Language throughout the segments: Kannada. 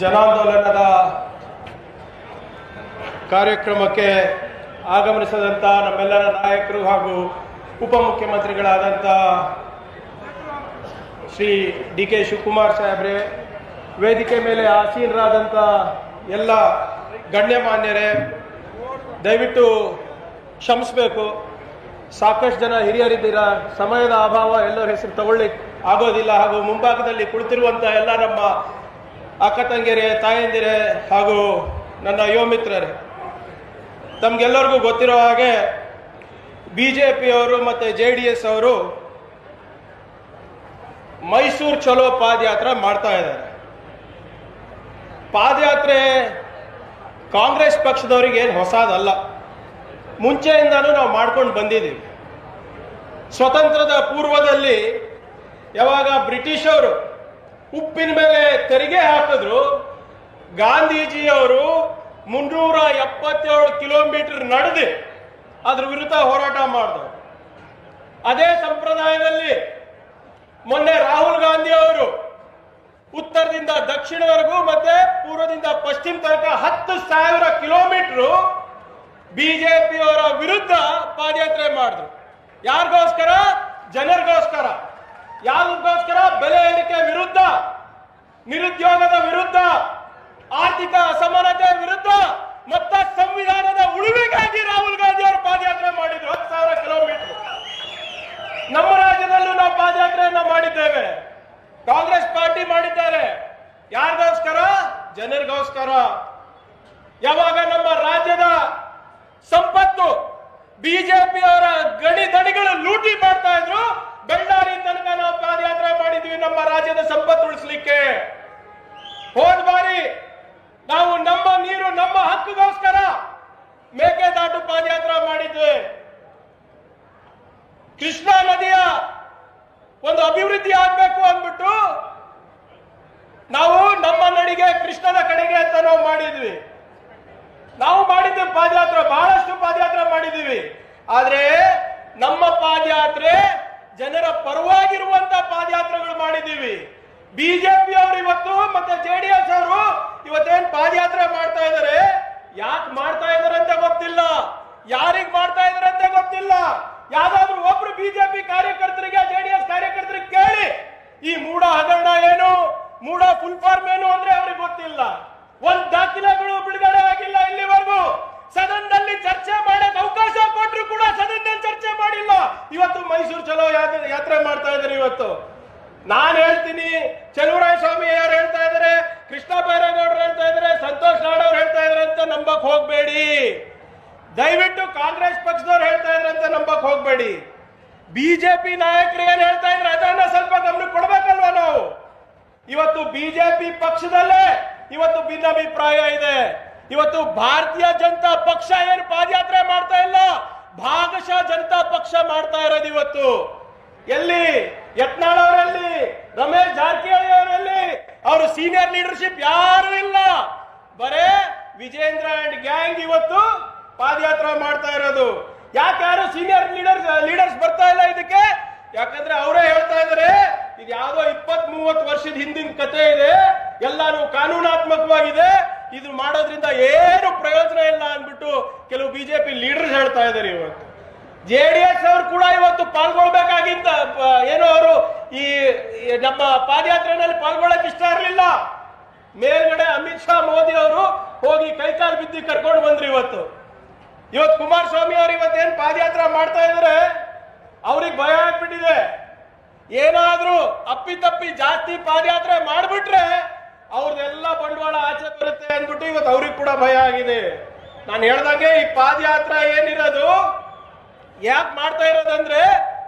ಜನಾಂದೋಲನದ ಕಾರ್ಯಕ್ರಮಕ್ಕೆ ಆಗಮಿಸಿದಂಥ ನಮ್ಮೆಲ್ಲರ ನಾಯಕರು ಹಾಗೂ ಉಪಮುಖ್ಯಮಂತ್ರಿಗಳಾದಂಥ ಶ್ರೀ ಡಿ ಕೆ ಶಿವಕುಮಾರ್ ಸಾಹೇಬ್ರೆ, ವೇದಿಕೆ ಮೇಲೆ ಆಸೀನರಾದಂಥ ಎಲ್ಲ ಗಣ್ಯಮಾನ್ಯರೇ, ದಯವಿಟ್ಟು ಕ್ಷಮಿಸಬೇಕು. ಸಾಕಷ್ಟು ಜನ ಹಿರಿಯರಿದ್ದೀರಾ, ಸಮಯದ ಅಭಾವ, ಎಲ್ಲರ ಹೆಸರು ತಗೊಳ್ಳಿಕ್ಕೆ ಆಗೋದಿಲ್ಲ. ಹಾಗೂ ಮುಂಭಾಗದಲ್ಲಿ ಕುಳಿತಿರುವಂಥ ಎಲ್ಲ ನಮ್ಮ ಅಕ್ಕ ತಂಗಿಯರೇ, ತಾಯಂದಿರೇ ಹಾಗೂ ನನ್ನ ಯುವ ಮಿತ್ರರೇ, ತಮಗೆಲ್ಲರಿಗೂ ಗೊತ್ತಿರೋ ಹಾಗೆ ಬಿಜೆಪಿಯವರು ಮತ್ತು JDS ಅವರು ಮೈಸೂರು ಚಲೋ ಪಾದಯಾತ್ರೆ ಮಾಡ್ತಾ ಇದ್ದಾರೆ. ಪಾದಯಾತ್ರೆ ಕಾಂಗ್ರೆಸ್ ಪಕ್ಷದವರಿಗೆ ಏನು ಹೊಸದಲ್ಲ, ಮುಂಚೆಯಿಂದನೂ ನಾವು ಮಾಡ್ಕೊಂಡು ಬಂದಿದ್ದೀವಿ. ಸ್ವತಂತ್ರದ ಪೂರ್ವದಲ್ಲಿ ಯಾವಾಗ ಬ್ರಿಟಿಷರು ಉಪ್ಪಿನ ಮೇಲೆ ತೆರಿಗೆ ಹಾಕಿದ್ರು, ಗಾಂಧೀಜಿಯವರು 377 ಕಿಲೋಮೀಟರ್ ನಡೆದು ಅದ್ರ ವಿರುದ್ಧ ಹೋರಾಟ ಮಾಡಿದ್ರು. ಅದೇ ಸಂಪ್ರದಾಯದಲ್ಲಿ ಮೊನ್ನೆ ರಾಹುಲ್ ಗಾಂಧಿ ಅವರು ಉತ್ತರದಿಂದ ದಕ್ಷಿಣವರೆಗೂ ಮತ್ತೆ ಪೂರ್ವದಿಂದ ಪಶ್ಚಿಮ ತನಕ 10,000 ಕಿಲೋಮೀಟರ್ ಬಿಜೆಪಿಯವರ ವಿರುದ್ಧ ಪಾದಯಾತ್ರೆ ಮಾಡಿದ್ರು. ಯಾರಿಗೋಸ್ಕರ? ಜನರಿಗೋಸ್ಕರ. ಯಾರಿಗೋಸ್ಕರ? ಬೆಲೆ ಏರಿಕೆ ವಿರುದ್ಧ, ನಿರುದ್ಯೋಗದ ವಿರುದ್ಧ, ಆರ್ಥಿಕ ಅಸಮಾನತೆ ವಿರುದ್ಧ ಮತ್ತು ಸಂವಿಧಾನದ ಉಳಿವಿಗಾಗಿ ರಾಹುಲ್ ಗಾಂಧಿ ಅವರು ಪಾದಯಾತ್ರೆ ಮಾಡಿದ್ರು 10,000 ಕಿಲೋಮೀಟರ್. ನಮ್ಮ ರಾಜ್ಯದಲ್ಲೂ ನಾವು ಪಾದಯಾತ್ರೆಯನ್ನ ಮಾಡಿದ್ದೇವೆ. ಕಾಂಗ್ರೆಸ್ ಪಾರ್ಟಿ ಮಾಡಿದ್ದಾರೆ. ಯಾರಿಗೋಸ್ಕರ? ಜನರಿಗೋಸ್ಕರ. ಯಾವಾಗ ನಮ್ಮ ರಾಜ್ಯದ ಸಂಪತ್ತು ಬಿಜೆಪಿಯವರ ಗಣಿ ದಣಿಗಳು ಲೂಟಿ ಮಾಡ್ತಾ ಇದ್ರು, ಬೆಳ್ಳಾರಿ ತನಕ ನಾವು ಪಾದಯಾತ್ರೆ ಮಾಡಿದ್ವಿ ನಮ್ಮ ರಾಜ್ಯದ ಸಂಪತ್ತು ಉಳಿಸಲಿಕ್ಕೆ. ಹೋದ ಬಾರಿ ನಾವು ನಮ್ಮ ನೀರು ನಮ್ಮ ಹಕ್ಕಿಗೋಸ್ಕರ ಮೇಕೆದಾಟು ಪಾದಯಾತ್ರೆ ಮಾಡಿದ್ವಿ. ಕೃಷ್ಣಾ ನದಿಯ ಒಂದು ಅಭಿವೃದ್ಧಿ ಆಗ್ಬೇಕು ಅಂದ್ಬಿಟ್ಟು ನಾವು ನಮ್ಮ ನಡಿಗೆ ಕೃಷ್ಣನ ಕಡೆಗೆ ಅಂತ ನಾವು ಮಾಡಿದ್ವಿ. ನಾವು ಮಾಡಿದ್ವಿ ಪಾದಯಾತ್ರೆ, ಬಹಳಷ್ಟು ಪಾದಯಾತ್ರೆ ಮಾಡಿದ್ದೀವಿ. ಆದ್ರೆ ನಮ್ಮ ಪಾದಯಾತ್ರೆ ಜನರ ಪರವಾಗಿರುವಂತ ಪಾದಯಾತ್ರೆಗಳು ಮಾಡಿದ್ದೀವಿ. ಬಿಜೆಪಿ ಅವರು ಇವತ್ತು ಮತ್ತೆ JDS ಅವರು ಇವತ್ತೇನ್ ಪಾದಯಾತ್ರೆ ಮಾಡ್ತಾ ಇದ್ದಾರೆ, ಯಾಕೆ ಮಾಡ್ತಾ ಇದಾರೆ ಅಂತ ಗೊತ್ತಿಲ್ಲ, ಯಾರಿಗ್ ಮಾಡ್ತಾ ಇದಾರೆ ಅಂತ ಗೊತ್ತಿಲ್ಲ. ಯಾವ್ದಾದ್ರು ಒಬ್ರು ಬಿಜೆಪಿ ಕಾರ್ಯಕರ್ತರಿಗೆ, JDS ಕಾರ್ಯಕರ್ತರಿಗೆ ಕೇಳಿ, ಈ ಮೂಡ ಹಗರಣ ಏನು, ಮೂಡ ಫುಲ್ ಫಾರ್ಮ್ ಏನು ಅಂದ್ರೆ ಅವ್ರಿಗೆ ಗೊತ್ತಿಲ್ಲ. ಒಂದ್ ದಾಖಲೆಗಳು ಬಿಡುಗಡೆ ಆಗಿಲ್ಲ ಇಲ್ಲಿವರೆಗೂ. ಸದನದಲ್ಲಿ ಚರ್ಚೆ ಮಾಡಕ್ ಅವಕಾಶ ಕೊಟ್ಟರು ಕೂಡ ಸದನದಲ್ಲಿ ಚರ್ಚೆ ಮಾಡಿಲ್ಲ. ಇವತ್ತು ಮೈಸೂರು ಚಲೋ ಯಾತ್ರೆ ಮಾಡ್ತಾ ಇದ್ದಾರೆ. ಇವತ್ತು ನಾನು ಹೇಳ್ತೀನಿ, ಚಲುವರಾಯ ಸ್ವಾಮಿ ಯಾರು ಹೇಳ್ತಾ ಇದ್ದಾರೆ, ಕೃಷ್ಣ ಬೈರೇಗೌಡರು ಹೇಳ್ತಾ ಇದ್ದಾರೆ, ಸಂತೋಷ್ ಲಾಡ್ ಅವ್ರು ಹೇಳ್ತಾ ಇದಾರೆ ಅಂತ ನಂಬಕ್ ಹೋಗ್ಬೇಡಿ. ದಯವಿಟ್ಟು ಕಾಂಗ್ರೆಸ್ ಪಕ್ಷದವ್ರು ಹೇಳ್ತಾ ಇದ್ರೆ ಅಂತ ನಂಬಕ್ ಹೋಗ್ಬೇಡಿ. ಬಿಜೆಪಿ ನಾಯಕರು ಏನ್ ಹೇಳ್ತಾ ಇದ್ರೆ ಅದನ್ನ ಸ್ವಲ್ಪ ಗಮನ ಕೊಡ್ಬೇಕಲ್ವಾ ನಾವು. ಇವತ್ತು ಬಿಜೆಪಿ ಪಕ್ಷದಲ್ಲೇ ಇವತ್ತು ಭಿನ್ನಾಭಿಪ್ರಾಯ ಇದೆ. ಇವತ್ತು ಭಾರತೀಯ ಜನತಾ ಪಕ್ಷ ಏನು ಪಾದಯಾತ್ರೆ ಮಾಡ್ತಾ ಇಲ್ಲ, ಭಾಗಶಃ ಜನತಾ ಪಕ್ಷ ಮಾಡ್ತಾ ಇರೋದು. ಇವತ್ತು ಎಲ್ಲಿ ಯತ್ನಾಳ್ ಅವರಲ್ಲಿ, ರಮೇಶ್ ಜಾರಕಿಹೊಳಿ ಅವರಲ್ಲಿ, ಅವರು ಸೀನಿಯರ್ ಲೀಡರ್ಶಿಪ್ ಯಾರು ಇಲ್ಲ, ಬರೇ ವಿಜೇಂದ್ರ ಅಂಡ್ ಗ್ಯಾಂಗ್ ಇವತ್ತು ಪಾದಯಾತ್ರೆ ಮಾಡ್ತಾ ಇರೋದು. ಯಾಕೆ ಯಾರು ಸೀನಿಯರ್ ಲೀಡರ್ಸ್ ಬರ್ತಾ ಇಲ್ಲ ಇದಕ್ಕೆ? ಯಾಕಂದ್ರೆ ಅವರೇ ಹೇಳ್ತಾ ಇದಾರೆ ಇದು ಯಾವ್ದೋ 20-30 ವರ್ಷದ ಹಿಂದಿನ ಕತೆ ಇದೆ, ಎಲ್ಲಾನು ಕಾನೂನಾತ್ಮಕವಾಗಿದೆ, ಇದು ಮಾಡೋದ್ರಿಂದ ಏನು ಪ್ರಯೋಜನ ಇಲ್ಲ ಅಂದ್ಬಿಟ್ಟು ಕೆಲವು ಬಿಜೆಪಿ ಲೀಡರ್ಸ್ ಹೇಳ್ತಾ ಇದ್ದಾರೆ. ಇವತ್ತು JDS ಅವರು ಕೂಡ ಇವತ್ತು ಪಾಲ್ಗೊಳ್ಬೇಕಾಗಿದ್ದ, ಏನೋ ಅವರು ಈ ನಮ್ಮ ಪಾದಯಾತ್ರೆಯಲ್ಲಿ ಪಾಲ್ಗೊಳ್ಳಕ್ ಇಷ್ಟ ಇರಲಿಲ್ಲ. ಮೇಲ್ಗಡೆ ಅಮಿತ್ ಶಾ, ಮೋದಿ ಅವರು ಹೋಗಿ ಕೈಕಾಲು ಬಿದ್ದಿ ಕರ್ಕೊಂಡು ಬಂದ್ರು. ಇವತ್ತು ಕುಮಾರಸ್ವಾಮಿ ಅವರು ಇವತ್ತೇನು ಪಾದಯಾತ್ರೆ ಮಾಡ್ತಾ ಇದ್ದಾರೆ, ಅವ್ರಿಗೆ ಭಯ ಆಗ್ಬಿಟ್ಟಿದೆ. ಏನಾದ್ರೂ ಅಪ್ಪಿತಪ್ಪಿ ಜಾಸ್ತಿ ಪಾದಯಾತ್ರೆ ಮಾಡ್ಬಿಟ್ರೆ ಅವ್ರದೆಲ್ಲ ಬಂಡವಾಳ ಆಚೆ ಬರುತ್ತೆ ಅಂದ್ಬಿಟ್ಟು ಇವತ್ತು ಅವ್ರಿಗೆ ಕೂಡ ಭಯ ಆಗಿದೆ. ನಾನು ಹೇಳ್ದಂಗೆ ಈ ಪಾದಯಾತ್ರೆ ಏನಿರೋದು ಯಾಕೆ ಮಾಡ್ತಾ ಇರೋದಂದ್ರೆ,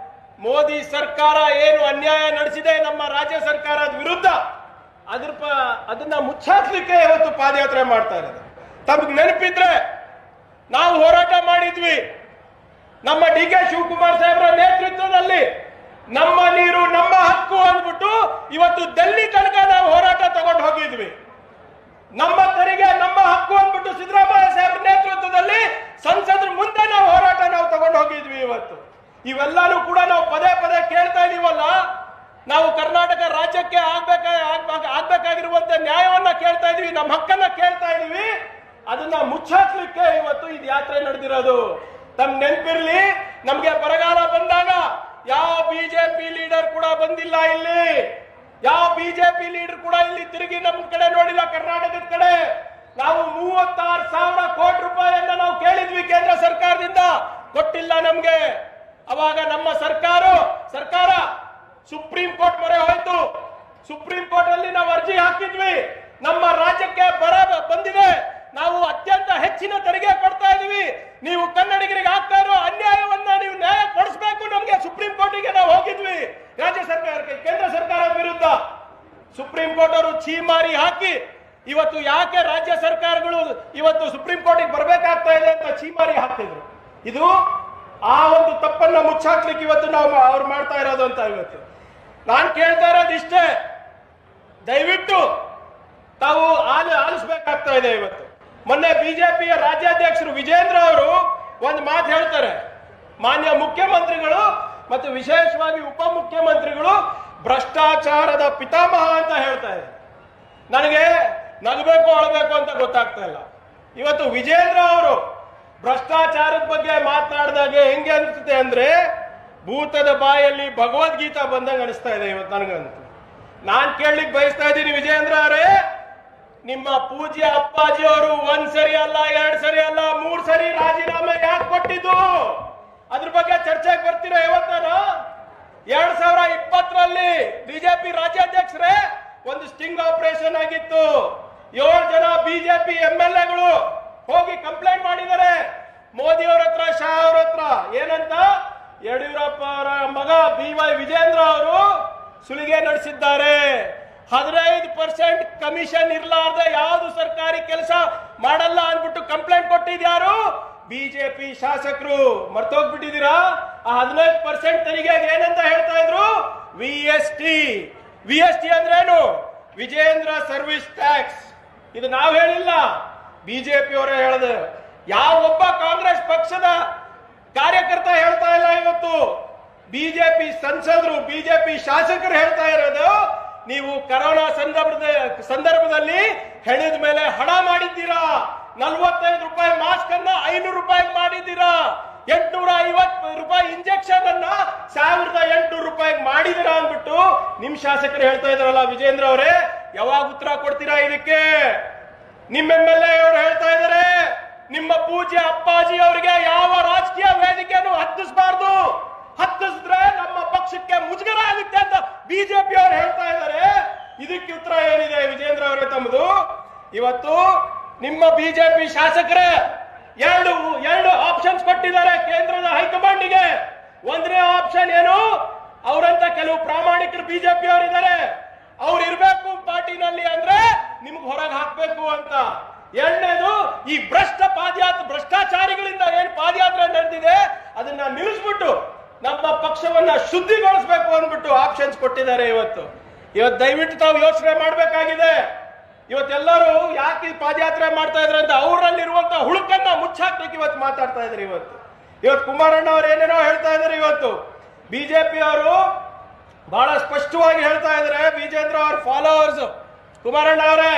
ಮೋದಿ ಸರ್ಕಾರ ಏನು ಅನ್ಯಾಯ ನಡೆಸಿದೆ ನಮ್ಮ ರಾಜ್ಯ ಸರ್ಕಾರದ ವಿರುದ್ಧ, ಅದನ್ನ ಮುಚ್ಚಾಕ್ಲಿಕ್ಕೆ ಇವತ್ತು ಪಾದಯಾತ್ರೆ ಮಾಡ್ತಾ ಇರೋದು. ತಮಗೆ ನೆನಪಿದ್ರೆ ನಾವು ಹೋರಾಟ ಮಾಡಿದ್ವಿ. ನಮ್ಮ DK ಶಿವಕುಮಾರ್ ಸಾಹೇಬ್ರ ನೇತೃತ್ವದಲ್ಲಿ ನಮ್ಮ ನೀರು ನಮ್ಮ ಹಕ್ಕು ಅಂದ್ಬಿಟ್ಟು ಇವತ್ತು ಡೆಲ್ಲಿ ತನಕ ನಾವು ಹೋರಾಟ ತಗೊಂಡು ಹೋಗಿದ್ವಿ. ನಮ್ಮ ತೆರಿಗೆ ನಮ್ಮ ಹಕ್ಕು ಅಂದ್ಬಿಟ್ಟು ಸಿದ್ದರಾಮಯ್ಯ ಸಾಹೇಬ್ರ ನೇತೃತ್ವದಲ್ಲಿ ಸಂಸದ್ರ ಮುಂದೆ ನಾವು ಹೋರಾಟ ತಗೊಂಡು ಹೋಗಿದ್ವಿ. ಇವತ್ತು ಇವೆಲ್ಲಾನು ಕೂಡ ನಾವು ಪದೇ ಪದೇ ಕೇಳ್ತಾ ಇದೀವಲ್ಲ, ನಾವು ಕರ್ನಾಟಕ ರಾಜ್ಯಕ್ಕೆ ಆಗ್ಬೇಕಾಗಿರುವ ಸಿಗುವಂತೆ ನ್ಯಾಯವನ್ನ ಕೇಳ್ತಾ ಇದೀವಿ, ನಮ್ಮ ಹಕ್ಕನ್ನ ಕೇಳ್ತಾ ಇದೀವಿ. ಅದನ್ನ ಮುಚ್ಚಾಕ್ಲಿಕ್ಕೆ ಇವತ್ತು ಇದು ಯಾತ್ರೆ ನಡೆದಿರೋದು. ತಮ್ ನೆನಪಿರ್ಲಿ, ನಮ್ಗೆ ಬರಗಾಲ ಬಂದಾಗ ಯಾವ ಬಿಜೆಪಿ ಲೀಡರ್ ಕೂಡ ಬಂದಿಲ್ಲ ಇಲ್ಲಿ, ಯಾವ ಬಿಜೆಪಿ ಲೀಡರ್ ಕೂಡ ಇಲ್ಲಿ ತಿರುಗಿ ನಮ್ಮ ಕಡೆ ನೋಡಿಲ್ಲ. ಕರ್ನಾಟಕದ ಕಡೆ ನಾವು 36,000 ಕೋಟಿ ರೂಪಾಯಿಯನ್ನ ನಾವು ಕೇಳಿದ್ವಿ ಕೇಂದ್ರ ಸರ್ಕಾರದಿಂದ, ಕೊಟ್ಟಿಲ್ಲ ನಮ್ಗೆ. ಅವಾಗ ನಮ್ಮ ಸರ್ಕಾರ ಸುಪ್ರೀಂ ಕೋರ್ಟ್ ಮೊರೆ ಹೋಯ್ತು. ಸುಪ್ರೀಂ ಕೋರ್ಟ್ ಅಲ್ಲಿ ನಾವು ಅರ್ಜಿ ಹಾಕಿದ್ವಿ, ನಮ್ಮ ರಾಜ್ಯಕ್ಕೆ ಬರ ಬಂದಿದೆ, ನಾವು ಅತ್ಯಂತ ಹೆಚ್ಚಿನ ತೆರಿಗೆ ಕೊಡ್ತಾ ಇದೀವಿ, ನೀವು ಕನ್ನಡಿಗರಿಗೆ ಆಗ್ತಾ ಇರೋ ಅನ್ಯಾಯವನ್ನ ನೀವು ನ್ಯಾಯ ಕೊಡಿಸಬೇಕು ನಮ್ಗೆ. ಸುಪ್ರೀಂ ಕೋರ್ಟಿಗೆ ನಾವು ಹೋಗಿದ್ವಿ, ರಾಜ್ಯ ಸರ್ಕಾರಕ್ಕೆ, ಕೇಂದ್ರ ಸರ್ಕಾರದ ವಿರುದ್ಧ. ಸುಪ್ರೀಂ ಕೋರ್ಟ್ ಅವರು ಛೀಮಾರಿ ಹಾಕಿ ಇವತ್ತು ಯಾಕೆ ರಾಜ್ಯ ಸರ್ಕಾರಗಳು ಇವತ್ತು ಸುಪ್ರೀಂ ಕೋರ್ಟಿಗೆ ಬರಬೇಕಾಗ್ತಾ ಇದೆ ಅಂತ ಛೀಮಾರಿ ಹಾಕ್ತಿದ್ರು. ಇದು ಆ ಒಂದು ತಪ್ಪನ್ನ ಮುಚ್ಚಾಕ್ಲಿಕ್ಕೆ ಇವತ್ತು ನಾವು ಅವ್ರು ಮಾಡ್ತಾ ಇರೋದು ಅಂತ. ಇವತ್ತು ನಾನು ಕೇಳ್ತಾ ಇರೋದು ಇಷ್ಟೇ, ದಯವಿಟ್ಟು ತಾವು ಆಲಿಸಬೇಕಾಗ್ತಾ ಇದೆ. ಇವತ್ತು ಮೊನ್ನೆ ಬಿಜೆಪಿಯ ರಾಜ್ಯಾಧ್ಯಕ್ಷರು ವಿಜೇಂದ್ರ ಅವರು ಒಂದು ಮಾತು ಹೇಳ್ತಾರೆ, ಮಾನ್ಯ ಮುಖ್ಯಮಂತ್ರಿಗಳು ಮತ್ತು ವಿಶೇಷವಾಗಿ ಉಪಮುಖ್ಯಮಂತ್ರಿಗಳು ಭ್ರಷ್ಟಾಚಾರದ ಪಿತಾಮಹ ಅಂತ ಹೇಳ್ತಾ ಇದೆ. ನನಗೆ ನಗಬೇಕು ಅಳಬೇಕು ಅಂತ ಗೊತ್ತಾಗ್ತಾ ಇಲ್ಲ. ಇವತ್ತು ವಿಜೇಂದ್ರ ಅವರು ಭ್ರಷ್ಟಾಚಾರದ ಬಗ್ಗೆ ಮಾತನಾಡಿದಾಗ ಹೆಂಗೆ ಅನಿಸುತ್ತೆ ಅಂದ್ರೆ ಭೂತದ ಬಾಯಲ್ಲಿ ಭಗವದ್ಗೀತಾ ಬಂದಂಗೆ ಅನಿಸ್ತಾ ಇದೆ ಇವತ್ತು ನನಗಂತೂ. ನಾನ್ ಕೇಳಲಿಕ್ಕೆ ಬಯಸ್ತಾ ಇದ್ದೀನಿ, ವಿಜೇಂದ್ರ ಅವರೇ, ನಿಮ್ಮ ಪೂಜ್ಯ ಅಪ್ಪಾಜಿ ಅವರು 1 ಸರಿ ಅಲ್ಲ 2 ಸರಿ ಅಲ್ಲ 3 ಸರಿ ರಾಜೀನಾಮೆ ಯಾಕೆ ಕೊಟ್ಟಿದ್ದು? ಅದ್ರ ಬಗ್ಗೆ ಚರ್ಚೆಗೆ ಬರ್ತೀರಾ ಇವತ್ತಾನ? 2020ರಲ್ಲಿ ಬಿಜೆಪಿ ರಾಜ್ಯಾಧ್ಯಕ್ಷರೇ ಒಂದು ಸ್ಟಿಂಗ್ ಆಪರೇಷನ್ ಆಗಿತ್ತು. 7 ಜನ ಬಿಜೆಪಿ MLAಗಳು ಹೋಗಿ ಕಂಪ್ಲೇಂಟ್ ಮಾಡಿದ್ದಾರೆ ಮೋದಿ ಅವರ ಹತ್ರ, ಶಾ ಅವರ ಹತ್ರ. ಏನಂತ? ಯಡಿಯೂರಪ್ಪ ಅವರ ಮಗ BY ವಿಜೇಂದ್ರ ಅವರು ಸುಲಿಗೆ ನಡೆಸಿದ್ದಾರೆ, 15% ಕಮಿಷನ್ ಇರ್ಲಾರ್ದೆ ಯಾವುದು ಸರ್ಕಾರಿ ಕೆಲಸ ಮಾಡಲ್ಲ ಅನ್ಬಿಟ್ಟು ಕಂಪ್ಲೇಂಟ್ ಕೊಟ್ಟಿದ್ಯಾರು? ಬಿಜೆಪಿ ಶಾಸಕರು. ಮರ್ತೋಗ್ಬಿಟ್ಟಿದ್ದೀರಾ? ಆ 15% ತೆರಿಗೆಗೆ ಏನಂತ ಹೇಳ್ತಾ ಇದ್ರು? VST ಅಂದ್ರೇನು? Vijendra service tax. ಇದು ನಾವು ಹೇಳಿಲ್ಲ, ಬಿಜೆಪಿ ಅವರೇ ಹೇಳಿದೆ. ಯಾವ ಒಬ್ಬ ಕಾಂಗ್ರೆಸ್ ಪಕ್ಷದ ಕಾರ್ಯಕರ್ತ ಹೇಳ್ತಾ ಇಲ್ಲ. ಇವತ್ತು ಬಿಜೆಪಿ ಸಂಸದರು, ಬಿಜೆಪಿ ಶಾಸಕರು ಹೇಳ್ತಾ ಇರೋದು, ನೀವು ಕರೋನಾ ಸಂದರ್ಭದಲ್ಲಿ ಹೆಣದ ಮೇಲೆ ಹಣ ಮಾಡಿದ್ದೀರಾ, 45 ರೂಪಾಯಿ ಮಾಸ್ಕ್ ಅನ್ನ 500 ರೂಪಾಯಿ ಮಾಡಿದ್ದೀರಾ, 850 ರೂಪಾಯಿ ಇಂಜೆಕ್ಷನ್ ಅನ್ನ 1800 ರೂಪಾಯಿಗೆ ಮಾಡಿದಿರಾ ಅಂದ್ಬಿಟ್ಟು ನಿಮ್ ಶಾಸಕರು ಹೇಳ್ತಾ ಇದಾರಲ್ಲ. ವಿಜೇಂದ್ರ ಅವರೇ, ಯಾವಾಗ ಉತ್ತರ ಕೊಡ್ತೀರಾ ಇದಕ್ಕೆ? ನಿಮ್ಮ MLA ಅವರು ಹೇಳ್ತಾ ಇದಾರೆ, ನಿಮ್ಮ ಪೂಜ್ಯ ಅಪ್ಪಾಜಿ ಅವರಿಗೆ ಯಾವ ರಾಜಕೀಯ ವೇದಿಕೆಯನ್ನು ಹತ್ತಿಸಬಾರ್ದು, ಹತ್ತಿಸಿದ್ರೆ ನಮ್ಮ ಪಕ್ಷಕ್ಕೆ ಮುಜುಗರ ಆಗುತ್ತೆ ಅಂತ ಬಿಜೆಪಿ ಅವರು ಹೇಳ್ತಾ ಇದ್ದಾರೆ. ಇದಕ್ಕೆ ಉತ್ತರ ಏನಿದೆ ವಿಜೇಂದ್ರ ಅವರೇ ತಮ್ಮದು? ಇವತ್ತು ನಿಮ್ಮ ಬಿಜೆಪಿ ಶಾಸಕರೇ ಎರಡು ಆಪ್ಷನ್ಸ್ ಕೊಟ್ಟಿದ್ದಾರೆ ಕೇಂದ್ರದ ಹೈಕಮಾಂಡ್ಗೆ. ಒಂದನೇ ಆಪ್ಷನ್ ಏನು? ಅವರಂತ ಕೆಲವು ಪ್ರಾಮಾಣಿಕರು ಬಿಜೆಪಿ ಅವರಿದ್ದಾರೆ, ಅವ್ರು ಇರ್ಬೇಕು ಪಾರ್ಟಿನಲ್ಲಿ ಅಂದ್ರೆ ನಿಮ್ಗೆ ಹೊರಗೆ ಹಾಕ್ಬೇಕು ಅಂತ. ಎರಡನೇದು, ಈ ಭ್ರಷ್ಟಾಚಾರಿಗಳಿಂದ ಏನ್ ಪಾದಯಾತ್ರೆ ನಡೆದಿದೆ ಅದನ್ನ ನಿಲ್ಲಿಸ್ಬಿಟ್ಟು ನಮ್ಮ ಪಕ್ಷವನ್ನ ಶುದ್ಧಿಗೊಳಿಸಬೇಕು ಅಂದ್ಬಿಟ್ಟು ಆಪ್ಷನ್ಸ್ ಕೊಟ್ಟಿದ್ದಾರೆ. ಇವತ್ತು ದಯವಿಟ್ಟು ತಾವು ಯೋಚನೆ ಮಾಡಬೇಕಾಗಿದೆ. ಇವತ್ತೆಲ್ಲರೂ ಯಾಕೆ ಪಾದಯಾತ್ರೆ ಮಾಡ್ತಾ ಇದ್ರೆ ಅಂತ ಅವರಲ್ಲಿರುವಂತಹ ಹುಳುಕನ್ನ ಮುಚ್ಚಾಕ್ಲಿಕ್ಕೆ ಇವತ್ತು ಮಾತಾಡ್ತಾ ಇದ್ದಾರೆ. ಇವತ್ತು ಕುಮಾರಣ್ಣ ಅವರು ಏನೇನೋ ಹೇಳ್ತಾ ಇದ್ದಾರೆ. ಇವತ್ತು ಬಿಜೆಪಿ ಅವರು ಬಹಳ ಸ್ಪಷ್ಟವಾಗಿ ಹೇಳ್ತಾ ಇದ್ದಾರೆ, ವಿಜೇಂದ್ರ ಅವ್ರ ಫಾಲೋವರ್ಸ್. ಕುಮಾರಣ್ಣ ಅವರೇ,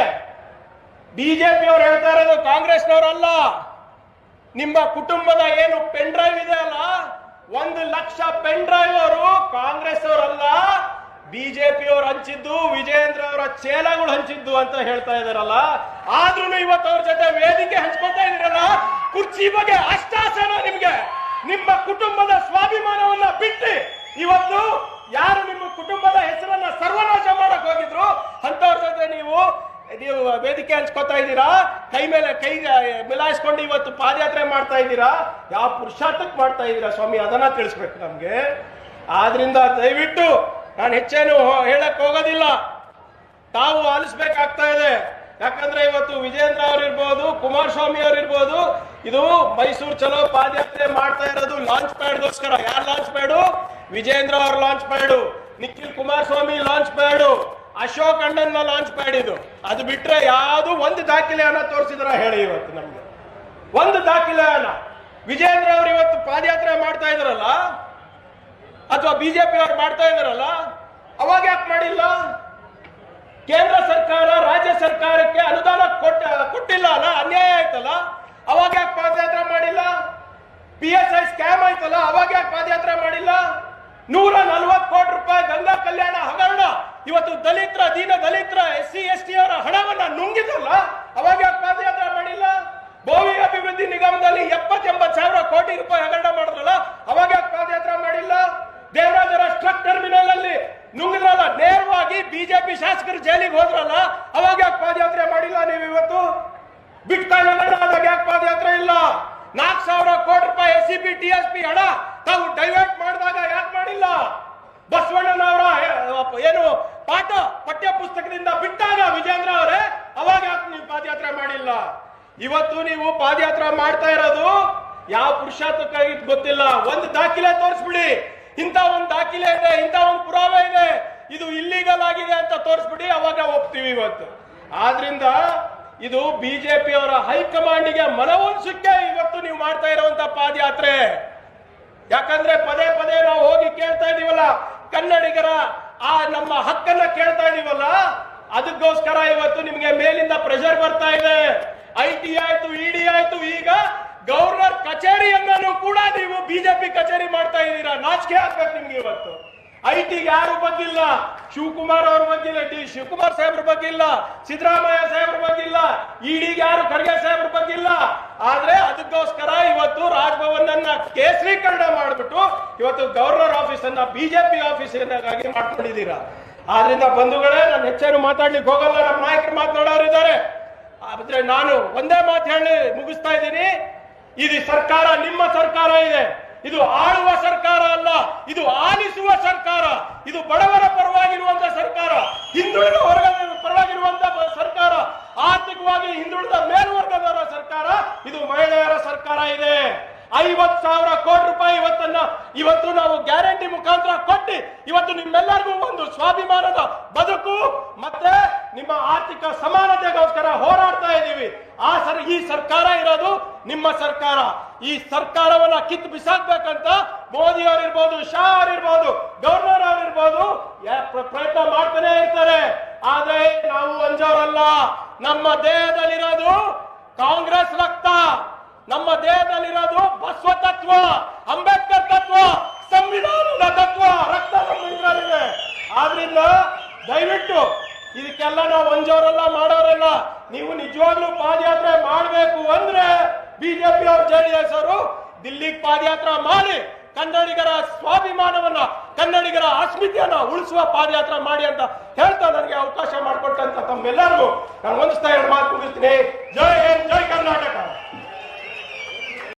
ಬಿಜೆಪಿ ಅವರು ಹೇಳ್ತಾ ಇರೋದು ಕಾಂಗ್ರೆಸ್ನವರಲ್ಲ. ನಿಮ್ಮ ಕುಟುಂಬದ ಏನು ಪೆನ್ ಡ್ರೈವ್ ಇದೆ ಅಲ್ಲ, 1 ಲಕ್ಷ ಪೆನ್ ಡ್ರೈವ್ ಅವರು ಕಾಂಗ್ರೆಸ್ ಅವರಲ್ಲ, ಬಿಜೆಪಿ ಅವರು ಹಂಚಿದ್ದು, ವಿಜೇಂದ್ರ ಅವರ ಚೇಲಗಳು ಹಂಚಿದ್ದು ಅಂತ ಹೇಳ್ತಾ ಇದಾರಲ್ಲ. ಆದ್ರೂ ಇವತ್ತು ಅವ್ರ ಜೊತೆ ವೇದಿಕೆ ಹಂಚ್ಕೊತಾ ಇದ್ದೀರಲ್ಲ, ಕುರ್ಚಿ ಬಗ್ಗೆ ಅಷ್ಟಾಸನ ನಿಮ್ಗೆ? ನಿಮ್ಮ ಕುಟುಂಬದ ಸ್ವಾಭಿಮಾನವನ್ನ ಬಿಟ್ಟು ಇವತ್ತು ಯಾರು ನಿಮ್ಮ ಕುಟುಂಬದ ಹೆಸರನ್ನ ಸರ್ವನಾಶ ಮಾಡಕ್ ಹೋಗಿದ್ರು ಅಂತವ್ರ ಜೊತೆ ನೀವು ವೇದಿಕೆ ಹಂಚ್ಕೊತಾ ಇದ್ದೀರಾ, ಕೈ ಮೇಲೆ ಕೈ ಮಿಲಾಯಿಸ್ಕೊಂಡು ಇವತ್ತು ಪಾದಯಾತ್ರೆ ಮಾಡ್ತಾ ಇದ್ದೀರಾ. ಯಾವ ಪುರುಷಾರ್ಥಕ್ಕೆ ಮಾಡ್ತಾ ಇದ್ದೀರಾ ಸ್ವಾಮಿ, ಅದನ್ನ ತಿಳಿಸ್ಬೇಕು ನಮ್ಗೆ. ಆದ್ರಿಂದ ದಯವಿಟ್ಟು ನಾನು ಹೆಚ್ಚೇನು ಹೇಳಕ್ ಹೋಗೋದಿಲ್ಲ, ತಾವು ಆಲಿಸ್ಬೇಕಾಗ್ತಾ ಇದೆ. ಯಾಕಂದ್ರೆ ಇವತ್ತು ವಿಜೇಂದ್ರ ಅವರಿರ್ಬೋದು, ಕುಮಾರಸ್ವಾಮಿ ಅವರಿರ್ಬೋದು, ಇದು ಮೈಸೂರು ಚಲೋ ಪಾದಯಾತ್ರೆ ಮಾಡ್ತಾ ಇರೋದು ಲಾಂಚ್ ಪ್ಯಾಡ್ಗೋಸ್ಕರ. ಯಾರು ಲಾಂಚ್ ಪ್ಯಾಡು? ವಿಜೇಂದ್ರ ಅವ್ರ launch pad, Nikhil Kumaraswamy launch pad, Ashok ಅಣ್ಣನ ಲಾಂಚ್ ಪ್ಯಾಡ್ ಇದು. ಅದು ಬಿಟ್ರೆ ಯಾವುದು ಒಂದು ದಾಖಲೆಯನ್ನ ತೋರಿಸಿದ್ರ ಹೇಳಿ ಇವತ್ತು ನಮ್ಗೆ? ಒಂದು ದಾಖಲೆಯನ್ನ ವಿಜೇಂದ್ರ ಅವರು ಇವತ್ತು ಪಾದಯಾತ್ರೆ ಮಾಡ್ತಾ ಇದ್ರಲ್ಲ, ಅಥವಾ ಬಿಜೆಪಿ ಅವರು ಮಾಡ್ತಾ ಇದಾರಲ್ಲ, ಅವಾಗ ಯಾಕೆ ಮಾಡಿಲ್ಲ? ಕೇಂದ್ರ ಸರ್ಕಾರ ಸರ್ಕಾರಕ್ಕೆ ಅನುದಾನ ಕೊಟ್ಟಿಲ್ಲ ಅಲ್ಲ, ಅನ್ಯಾಯ ಆಯ್ತಲ್ಲ, ಅವಾಗ ಯಾಕೆ ಪಾದಯಾತ್ರೆ ಮಾಡಿಲ್ಲ? PSI ಸ್ಕ್ಯಾಮ್ ಆಯ್ತಲ್ಲ, ಅವಾಗ ಯಾಕೆ ಪಾದಯಾತ್ರೆ ಮಾಡಿಲ್ಲ? 140 ಕೋಟಿ ರೂಪಾಯಿ ಗಂಗಾ ಕಲ್ಯಾಣ ಹಗರಣ ಇವತ್ತು ದಲಿತರ, ದೀನ ದಲಿತರ, SC ST ಅವರ ಹಣವನ್ನ ನುಂಗಿದಲ್ಲ, ಅವಾಗ ಯಾಕೆ ಪಾದಯಾತ್ರೆ ಮಾಡಿಲ್ಲ? ಬೋವಿ ಅಭಿವೃದ್ಧಿ ನಿಗಮದಲ್ಲಿ 70-80 ಸಾವಿರ ಕೋಟಿ ರೂಪಾಯಿ ಹಗರಣ ಮಾಡಿದ್ರಲ್ಲ, ಅವಾಗ ಯಾಕೆ ಪಾದಯಾತ್ರೆ ಮಾಡಿಲ್ಲ? ದೇವರಾಜರ ಟ್ರಕ್ ಟರ್ಮಿನಲ್ ಅಲ್ಲಿ ನುಂಗಿದ್ರಲ್ಲ, ನೇರವಾಗಿ ಬಿಜೆಪಿ ಶಾಸಕರು ಜೈಲಿಗೆ ಹೋದ್ರಲ್ಲ, ಅವಾಗ ಯಾಕೆ ಪಾದಯಾತ್ರೆ ಮಾಡಿಲ್ಲ? ನೀವು ಇವತ್ತು ಬಿಟ್ಕಾಯಿನ್ ಹಗರಣ ಆದಾಗ ಯಾಕೆ ಪಾದಯಾತ್ರೆ ಇಲ್ಲ? 4,000 ಕೋಟಿ ರೂಪಾಯಿ SCB TSP ಹಣ ತಾವು ಡೈವರ್ಟ್ ಮಾಡಿದಾಗ ಯಾಕೆ ಮಾಡಿಲ್ಲ? ಬಸವಣ್ಣನವರ ಏನು ಪಠ್ಯ ಪುಸ್ತಕದಿಂದ ಬಿಟ್ಟಾಗ ವಿಜೇಂದ್ರ ಅವರೇ, ಅವಾಗ ಯಾಕೆ ನೀವು ಪಾದಯಾತ್ರೆ ಮಾಡಿಲ್ಲ? ಇವತ್ತು ನೀವು ಪಾದಯಾತ್ರೆ ಮಾಡ್ತಾ ಇರೋದು ಯಾವ ಪುರುಷಾರ್ಥಕ್ಕಾಗಿ ಗೊತ್ತಿಲ್ಲ. ಒಂದು ದಾಖಲೆ ತೋರಿಸ್ಬಿಡಿ, ಇಂಥ ಒಂದು ದಾಖಲೆ ಇದೆ, ಇಂಥ ಒಂದು ಪುರಾವೆ ಇದೆ, ಇದು ಇಲ್ಲಿಗಲ್ ಆಗಿದೆ ಅಂತ ತೋರಿಸ್ಬಿಡಿ, ಅವಾಗ ಒಪ್ತೀವಿ ಇವತ್ತು. ಆದ್ರಿಂದ ಇದು ಬಿಜೆಪಿ ಅವರ ಹೈಕಮಾಂಡ್ಗೆ ಮನವೊಲಿಸಕ್ಕೆ ಇವತ್ತು ನೀವು ಮಾಡ್ತಾ ಇರುವಂತ ಪಾದಯಾತ್ರೆ. ಯಾಕಂದ್ರೆ ಪದೇ ಪದೇ ನಾವು ಹೋಗಿ ಕೇಳ್ತಾ ಇದೀವಲ್ಲ, ಕನ್ನಡಿಗರ ಆ ನಮ್ಮ ಹಕ್ಕನ್ನ ಕೇಳ್ತಾ ಇದೀವಲ್ಲ, ಅದಕ್ಕೋಸ್ಕರ ಇವತ್ತು ನಿಮ್ಗೆ ಮೇಲಿಂದ ಪ್ರೆಷರ್ ಬರ್ತಾ ಇದೆ. IT ಆಯ್ತು, ED ಆಯ್ತು, ಈಗ ಗವರ್ನರ್ ಕಚೇರಿಯನ್ನೂ ಕೂಡ ನೀವು ಬಿಜೆಪಿ ಕಚೇರಿ ಮಾಡ್ತಾ ಇದ್ದೀರಾ. ನಾಚಿಕೆ ಆಗ್ಬೇಕು ನಿಮ್ಗೆ. ಇವತ್ತು IT ಯಾರು ಬಗ್ಗಿಲ್ಲ, ಶಿವಕುಮಾರ್ ಅವ್ರ ಬಗ್ಗಿಲ್ಲ, ಶಿವಕುಮಾರ್ ಸಾಹೇಬ್ರ ಬಗ್ಗಿಲ್ಲ, ಸಿದ್ದರಾಮಯ್ಯ ಸಾಹೇಬ್ರ ಬಗ್ಗಿಲ್ಲ, ED ಯಾರು ಖರ್ಗೆ ಸಾಹೇಬ್ರ ಬಗ್ಗಿಲ್ಲ. ಆದ್ರೆ ಅದಕ್ಕೋಸ್ಕರ ಇವತ್ತು ರಾಜಭವನ್ ಅನ್ನ ಕೇಸರೀಕರಣ ಮಾಡಿಬಿಟ್ಟು ಇವತ್ತು ಗವರ್ನರ್ ಆಫೀಸ್ ಅನ್ನ ಬಿಜೆಪಿ ಆಫೀಸ್ ಆಗಿ ಮಾಡ್ಕೊಂಡಿದ್ದೀರಾ. ಆದ್ರಿಂದ ಬಂಧುಗಳೇ, ನಾನು ಹೆಚ್ಚೇನು ಮಾತಾಡ್ಲಿಕ್ಕೆ ಹೋಗಲ್ಲ, ನಮ್ಮ ನಾಯಕರು ಮಾತನಾಡೋರಿದ್ದಾರೆ. ಆದ್ರೆ ನಾನು ಒಂದೇ ಮಾತು ಹೇಳಿ ಮುಗಿಸ್ತಾ ಇದ್ದೀನಿ. ಇದು ಸರ್ಕಾರ ನಿಮ್ಮ ಸರ್ಕಾರ ಇದೆ. ಇದು ಆಳುವ ಸರ್ಕಾರ ಅಲ್ಲ, ಇದು ಆಲಿಸುವ ಸರ್ಕಾರ. ಇದು ಬಡವರ ಪರವಾಗಿರುವಂತ ಸರ್ಕಾರ, ಹಿಂದುಳಿದ ವರ್ಗದ ಪರವಾಗಿರುವಂತ ಸರ್ಕಾರ, ಆರ್ಥಿಕವಾಗಿ ಹಿಂದುಳಿದ ಮೇಲ್ವರ್ಗದವರ ಸರ್ಕಾರ. ಇದು ಮಹಿಳೆಯರ ಸರ್ಕಾರ ಇದೆ. 50,000 ಕೋಟಿ ರೂಪಾಯಿ ಇವತ್ತು ನಾವು ಗ್ಯಾರಂಟಿ ಮುಖಾಂತರ ಕೊಟ್ಟು ಇವತ್ತು ನಿಮ್ಮೆಲ್ಲರಿಗೂ ಒಂದು ಸ್ವಾಭಿಮಾನದ ಬದುಕು ಮತ್ತೆ ನಿಮ್ಮ ಆರ್ಥಿಕ ಸಮಾನತೆಗೋಸ್ಕರ ಹೋರಾಡ್ತಾ ಇದ್ದೀವಿ. ಈ ಸರ್ಕಾರ ಇರೋದು ನಿಮ್ಮ ಸರ್ಕಾರ. ಈ ಸರ್ಕಾರವನ್ನ ಕಿತ್ತು ಬಿಸಾಕ್ಬೇಕಂತ ಮೋದಿ ಅವರಿರ್ಬೋದು, ಶಾ ಅವರಿರ್ಬೋದು, ಗವರ್ನರ್ ಅವರಿರ್ಬೋದು ಪ್ರಯತ್ನ ಮಾಡ್ತಾನೆ ಇರ್ತಾರೆ. ಆದ್ರೆ ನಾವು ಅಂಜೋರಲ್ಲ. ನಮ್ಮ ದೇಹದಲ್ಲಿರೋದು ಕಾಂಗ್ರೆಸ್ ರಕ್ತ, ನಮ್ಮ ದೇಹದಲ್ಲಿರೋದು ಬಸವ ತತ್ವ, ಅಂಬೇಡ್ಕರ್ ತತ್ವ, ಸಂವಿಧಾನದ ತತ್ವ, ರಕ್ತ ನಮ್ಮಲ್ಲಿದೆ. ಆದ್ರಿಂದ ದಯವಿಟ್ಟು ಇದಕ್ಕೆಲ್ಲ ನಾವು ಅಂಜೋರಲ್ಲ, ಮಾಡೋರಲ್ಲ. ನೀವು ನಿಜವಾಗ್ಲೂ ಪಾದಯಾತ್ರೆ ಮಾಡಬೇಕು ಅಂದ್ರೆ ಬಿಜೆಪಿ ಅವರು, JDS ಅವರು ದಿಲ್ಲಿಗೆ ಪಾದಯಾತ್ರೆ ಮಾಡಿ ಕನ್ನಡಿಗರ ಸ್ವಾಭಿಮಾನವನ್ನ, ಕನ್ನಡಿಗರ ಅಸ್ಮಿತೆಯನ್ನ ಉಳಿಸುವ ಪಾದಯಾತ್ರೆ ಮಾಡಿ ಅಂತ ಹೇಳ್ತಾ ನನಗೆ ಅವಕಾಶ ಮಾಡಿಕೊಟ್ಟಂತ ತಮ್ಮೆಲ್ಲರಿಗೂ ನಾನು ವಂದಿಸ್ತಾ ಎರಡು ಮಾತು ಮುಗಿಸ್ತೀನಿ. ಜೈ